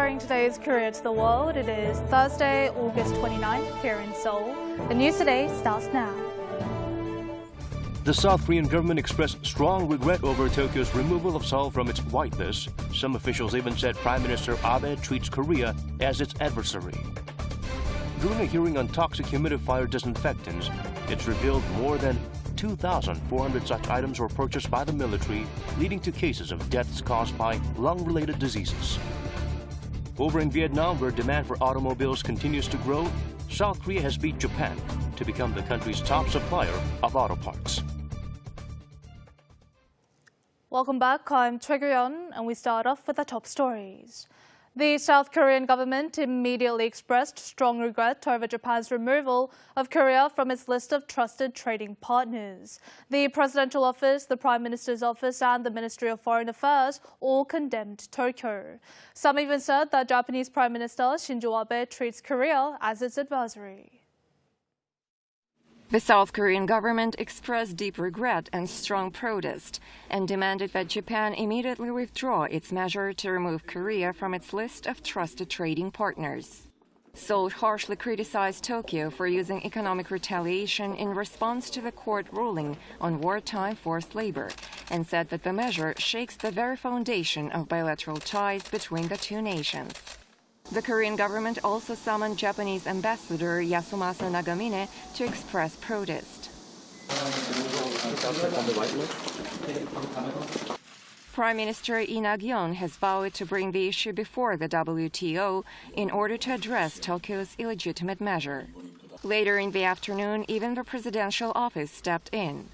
sharing today's Korea to the world. It is Thursday, August 29th here in Seoul. The news today starts now. The South Korean government expressed strong regret over Tokyo's removal of Seoul from its whitelist. Some officials even said Prime Minister Abe treats Korea as its adversary. During a hearing on toxic humidifier disinfectants, it's revealed more than 2,400 such items were purchased by the military, leading to cases of deaths caused by lung-related diseases. Over in Vietnam, where demand for automobiles continues to grow, South Korea has beat Japan to become the country's top supplier of auto parts. Welcome back. I'm Choi Gyeon, and we start off with the top stories. The South Korean government immediately expressed strong regret over Japan's removal of Korea from its list of trusted trading partners. The Presidential Office, the Prime Minister's Office, and the Ministry of Foreign Affairs all condemned Tokyo. Some even said that Japanese Prime Minister Shinzo Abe treats Korea as its adversary. The South Korean government expressed deep regret and strong protest and demanded that Japan immediately withdraw its measure to remove Korea from its list of trusted trading partners. Seoul harshly criticized Tokyo for using economic retaliation in response to the court ruling on wartime forced labor and said that the measure shakes the very foundation of bilateral ties between the two nations. The Korean government also summoned Japanese Ambassador Yasumasa Nagamine to express protest. Prime Minister Lee Nak-yeon has vowed to bring the issue before the WTO in order to address Tokyo's illegitimate measure. Later in the afternoon, even the presidential office stepped in.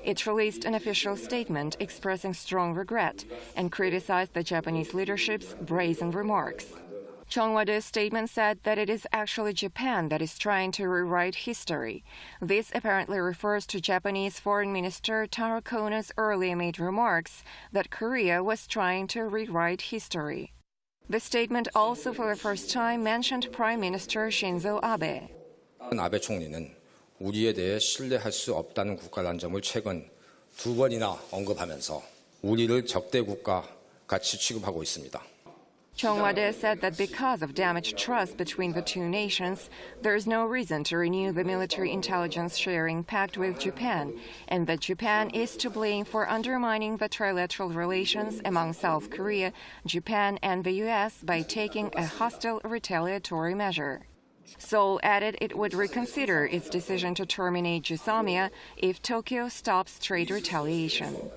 It released an official statement expressing strong regret and criticized the Japanese leadership's brazen remarks. Chung Wha-de's statement said that it is actually Japan that is trying to rewrite history. This apparently refers to Japanese Foreign Minister Taro Kono's earlier made remarks that Korea was trying to rewrite history. The statement also for the first time mentioned Prime Minister Shinzo Abe. 아베 총리는 우리에 대해 신뢰할 수 없다는 국가라는 점을 최근 두 번이나 언급하면서 우리를 적대 국가 같이 취급하고 있습니다. Chung Wha-de said that because of damaged trust between the two nations, there is no reason to renew the military intelligence sharing pact with Japan, and that Japan is to blame for undermining the trilateral relations among South Korea, Japan, and the U.S. by taking a hostile retaliatory measure. Seoul added it would reconsider its decision to terminate GSAMIA if Tokyo stops trade retaliation.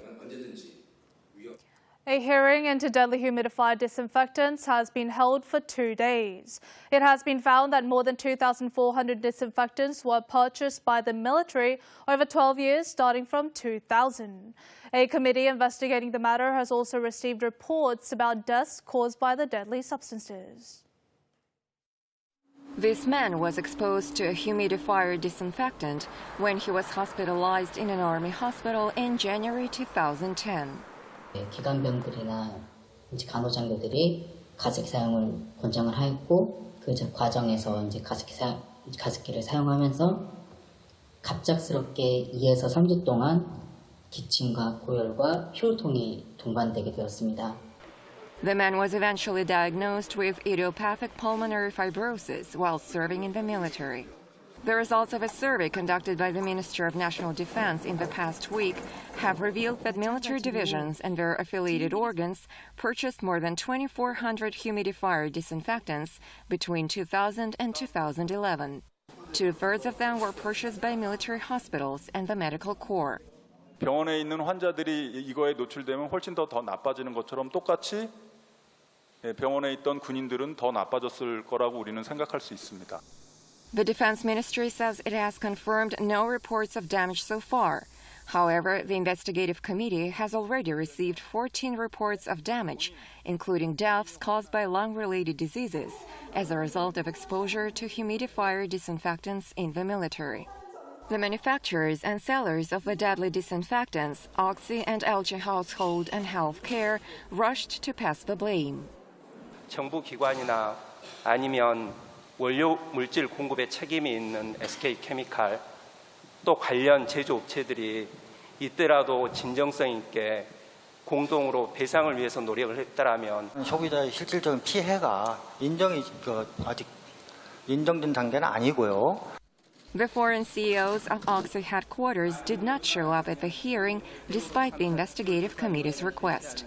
A hearing into deadly humidifier disinfectants has been held for 2 days. It has been found that more than 2,400 disinfectants were purchased by the military over 12 years, starting from 2000. A committee investigating the matter has also received reports about deaths caused by the deadly substances. This man was exposed to a humidifier disinfectant when he was hospitalized in an army hospital in January 2010. 기관병들이나 이제 간호장교들이 가습기 사용을 권장을 하였고 그 과정에서 이제 가습기를 사용하면서 갑작스럽게 2에서 3주 동안 기침과 고열과 흉통이 동반되게 되었습니다. The man was eventually diagnosed with idiopathic pulmonary fibrosis while serving in the military. The results of a survey conducted by the Ministry of National Defense in the past week have revealed that military divisions and their affiliated organs purchased more than 2,400 humidifier disinfectants between 2000 and 2011. 2/3 of them were purchased by military hospitals and the medical corps. 병원에 있는 환자들이 이거에 노출되면 훨씬 더 나빠지는 것처럼 똑같이 병원에 있던 군인들은 더 나빠졌을 거라고 우리는 생각할 수 있습니다. The Defense Ministry says it has confirmed no reports of damage so far. However, the investigative committee has already received 14 reports of damage, including deaths caused by lung-related diseases as a result of exposure to humidifier disinfectants in the military. The manufacturers and sellers of the deadly disinfectants, Oxy and LG Household and Healthcare, rushed to pass the blame. 정부 기관이나 아니면 원료 물질 공급에 책임이 있는 SK케미칼 또 관련 제조업체들이 이때라도 진정성 있게 공동으로 배상을 위해서 노력을 했다라면 소비자의 실질적인 피해가 아직 인정된 단계는 아니고요. The foreign CEOs of OXO headquarters did not show up at the hearing despite the investigative committee's request.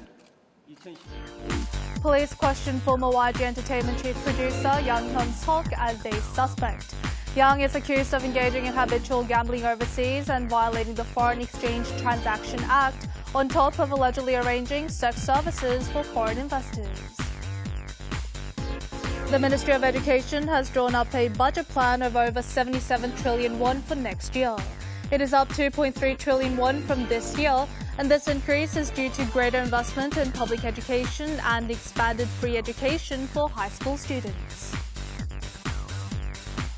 Police questioned former YG Entertainment chief producer Yang Hyun-sok as a suspect. Yang is accused of engaging in habitual gambling overseas and violating the Foreign Exchange Transaction Act, on top of allegedly arranging sex services for foreign investors. The Ministry of Education has drawn up a budget plan of over 77 trillion won for next year. It is up 2.3 trillion won from this year, and this increase is due to greater investment in public education and expanded free education for high school students.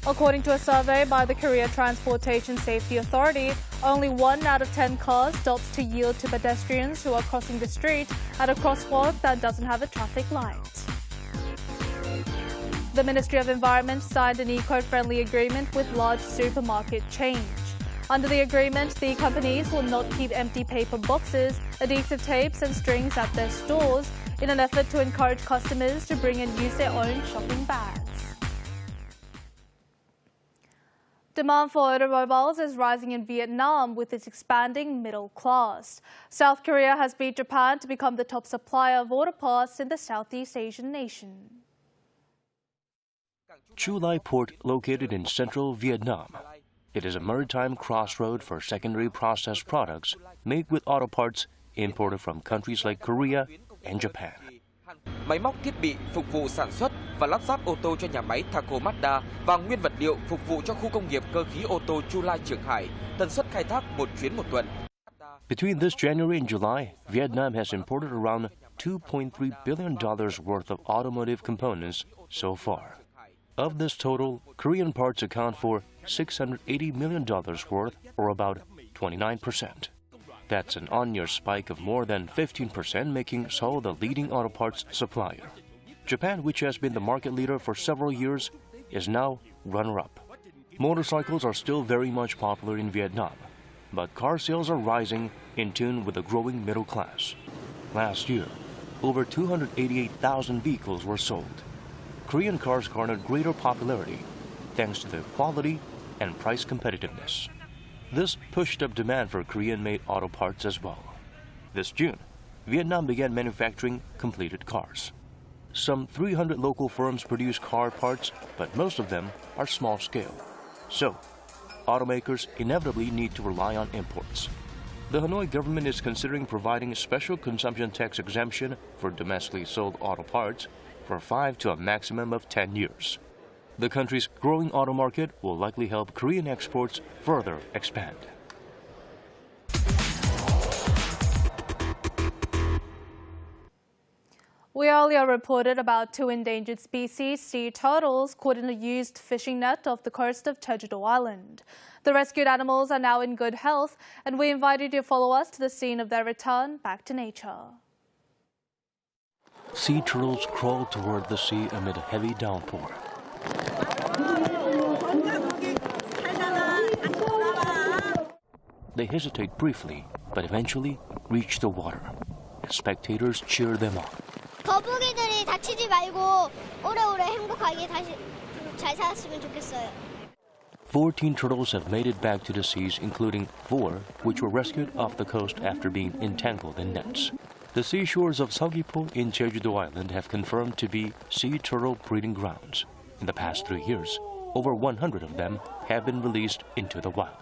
According to a survey by the Korea Transportation Safety Authority, only 1 out of 10 cars stops to yield to pedestrians who are crossing the street at a crosswalk that doesn't have a traffic light. The Ministry of Environment signed an eco-friendly agreement with large supermarket chains. Under the agreement, the companies will not keep empty paper boxes, adhesive tapes and strings at their stores in an effort to encourage customers to bring and use their own shopping bags. Demand for automobiles is rising in Vietnam with its expanding middle class. South Korea has beat Japan to become the top supplier of auto parts in the Southeast Asian nation. Chu Lai Port, located in central Vietnam. It is a maritime crossroad for secondary processed products made with auto parts imported from countries like Korea and Japan. Máy móc thiết bị phục vụ sản xuất và lắp ráp ô tô cho nhà máy Taco Mazda và nguyên vật liệu phục vụ cho khu công nghiệp cơ khí ô tô Chu Lai Trường Hải, tần suất khai thác một chuyến một tuần. Between this January and July, Vietnam has imported around $2.3 billion worth of automotive components so far. Of this total, Korean parts account for $680 million worth, or about 29%. That's an on-year spike of more than 15%, making Seoul the leading auto parts supplier. Japan, which has been the market leader for several years, is now runner-up. Motorcycles are still very much popular in Vietnam, but car sales are rising in tune with the growing middle class. Last year, over 288,000 vehicles were sold. Korean cars garnered greater popularity thanks to their quality and price competitiveness. This pushed up demand for Korean-made auto parts as well. This June, Vietnam began manufacturing completed cars. Some 300 local firms produce car parts, but most of them are small-scale. So, automakers inevitably need to rely on imports. The Hanoi government is considering providing a special consumption tax exemption for domestically sold auto parts for 5 to a maximum of 10 years. The country's growing auto market will likely help Korean exports further expand. We earlier reported about 2 endangered species sea turtles caught in a used fishing net off the coast of Jeju-do Island. The rescued animals are now in good health, and we invite you to follow us to the scene of their return back to nature. Sea turtles crawl toward the sea amid a heavy downpour. They hesitate briefly, but eventually reach the water. Spectators cheer them on. 거북이들이 다치지 말고 오래오래 행복하게 다시 잘 살았으면 좋겠어요. 14 turtles have made it back to the seas, including 4 which were rescued off the coast after being entangled in nets. The seashores of Seogwipo in Jeju-do Island have confirmed to be sea turtle breeding grounds. In the past 3 years, over 100 of them have been released into the wild.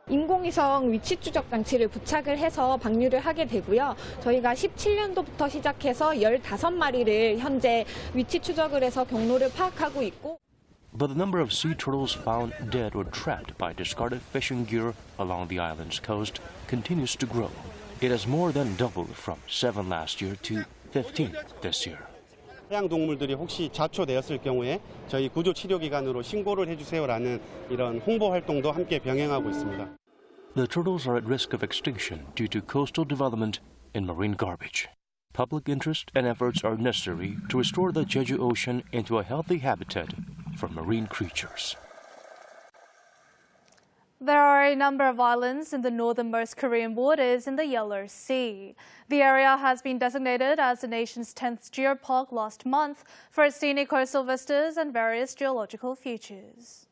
인공위성 위치 추적 장치를 부착을 해서 방류를 하게 되고요. 저희가 17년도부터 시작해서 15마리를 현재 위치 추적을 해서 경로를 파악하고 있고. But the number of sea turtles found dead or trapped by discarded fishing gear along the island's coast continues to grow. It has more than doubled from 7 last year to 15 this year. 해양 동물들이 혹시 자초되었을 경우에 저희 구조 치료 기관으로 신고를 해주세요라는 이런 홍보 활동도 함께 병행하고 있습니다. The turtles are at risk of extinction due to coastal development and marine garbage. Public interest and efforts are necessary to restore the Jeju Ocean into a healthy habitat for marine creatures. There are a number of islands in the northernmost Korean waters in the Yellow Sea. The area has been designated as the nation's 10th geopark last month for its scenic coastal vistas and various geological features.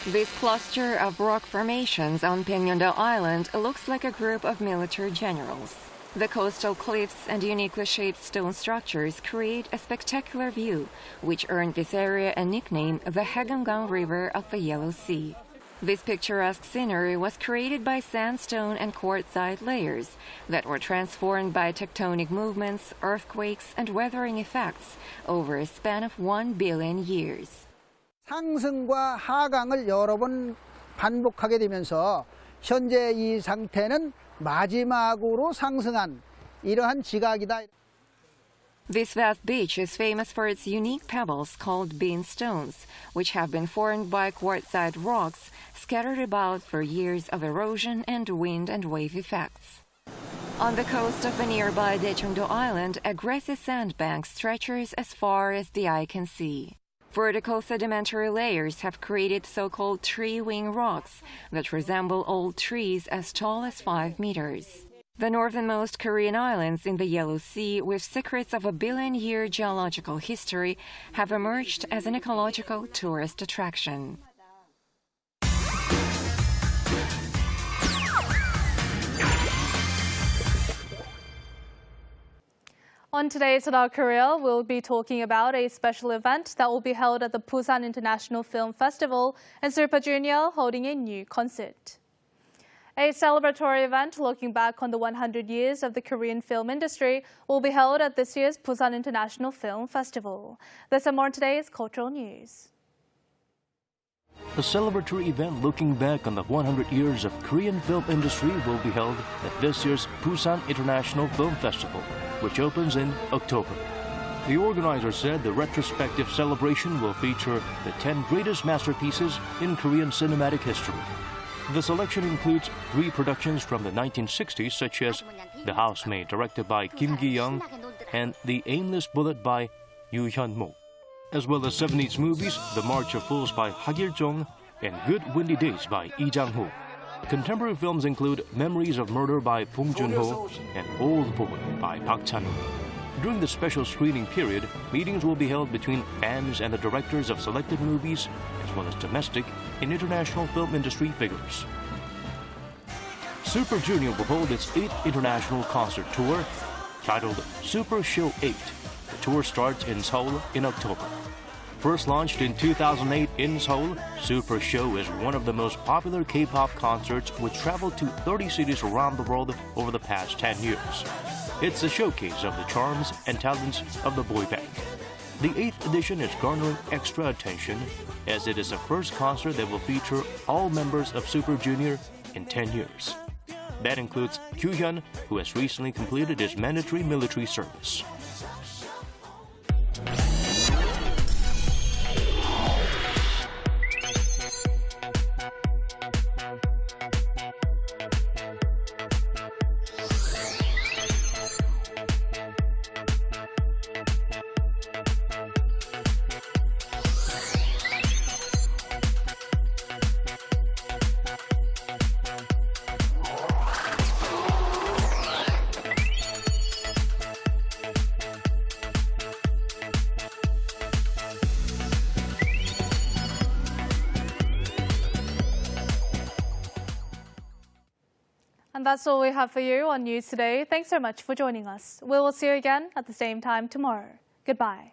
This cluster of rock formations on Baeknyeondo Island looks like a group of military generals. The coastal cliffs and uniquely shaped stone structures create a spectacular view, which earned this area a nickname, the Haegangang River of the Yellow Sea. This picturesque scenery was created by sandstone and quartzite layers that were transformed by tectonic movements, earthquakes, and weathering effects over a span of 1 billion years. 상승과 하강을 여러 번 반복하게 되면서 현재 이 상태는 마지막으로 상승한 이러한 지각이다. This vast beach is famous for its unique pebbles called bean stones, which have been formed by quartzite rocks scattered about for years of erosion and wind and wave effects. On the coast of the nearby Daecheongdo Island, a grassy sandbank stretches as far as the eye can see. Vertical sedimentary layers have created so-called tree wing rocks that resemble old trees as tall as 5 meters. The northernmost Korean islands in the Yellow Sea, with secrets of a billion-year geological history, have emerged as an ecological tourist attraction. On today's About Korea, we'll be talking about a special event that will be held at the Busan International Film Festival and Super Junior holding a new concert. A celebratory event looking back on the 100 years of the Korean film industry will be held at this year's Busan International Film Festival. There's some more in today's Cultural News. A celebratory event looking back on the 100 years of Korean film industry will be held at this year's Busan International Film Festival, which opens in October. The organizers said the retrospective celebration will feature the 10 greatest masterpieces in Korean cinematic history. The selection includes 3 productions from the 1960s, such as The Housemaid, directed by Kim Gi-young, and The Aimless Bullet by Yoo Hyun-mo, as well as 70s movies The March of Fools by Hak Il-jong and Good Windy Days by Lee Jang-ho. Contemporary films include Memories of Murder by Bong Joon-ho and Old Boy by Park Chan-wook. During the special screening period, meetings will be held between fans and the directors of selected movies, as well as domestic and international film industry figures. Super Junior will hold its 8th international concert tour, titled Super Show 8. The tour starts in Seoul in October. First launched in 2008 in Seoul, Super Show is one of the most popular K-pop concerts which traveled to 30 cities around the world over the past 10 years. It's a showcase of the charms and talents of the boy band. The 8th edition is garnering extra attention as it is the first concert that will feature all members of Super Junior in 10 years. That includes Kyuhyun, who has recently completed his mandatory military service. And that's all we have for you on News Today. Thanks so much for joining us. We will see you again at the same time tomorrow. Goodbye.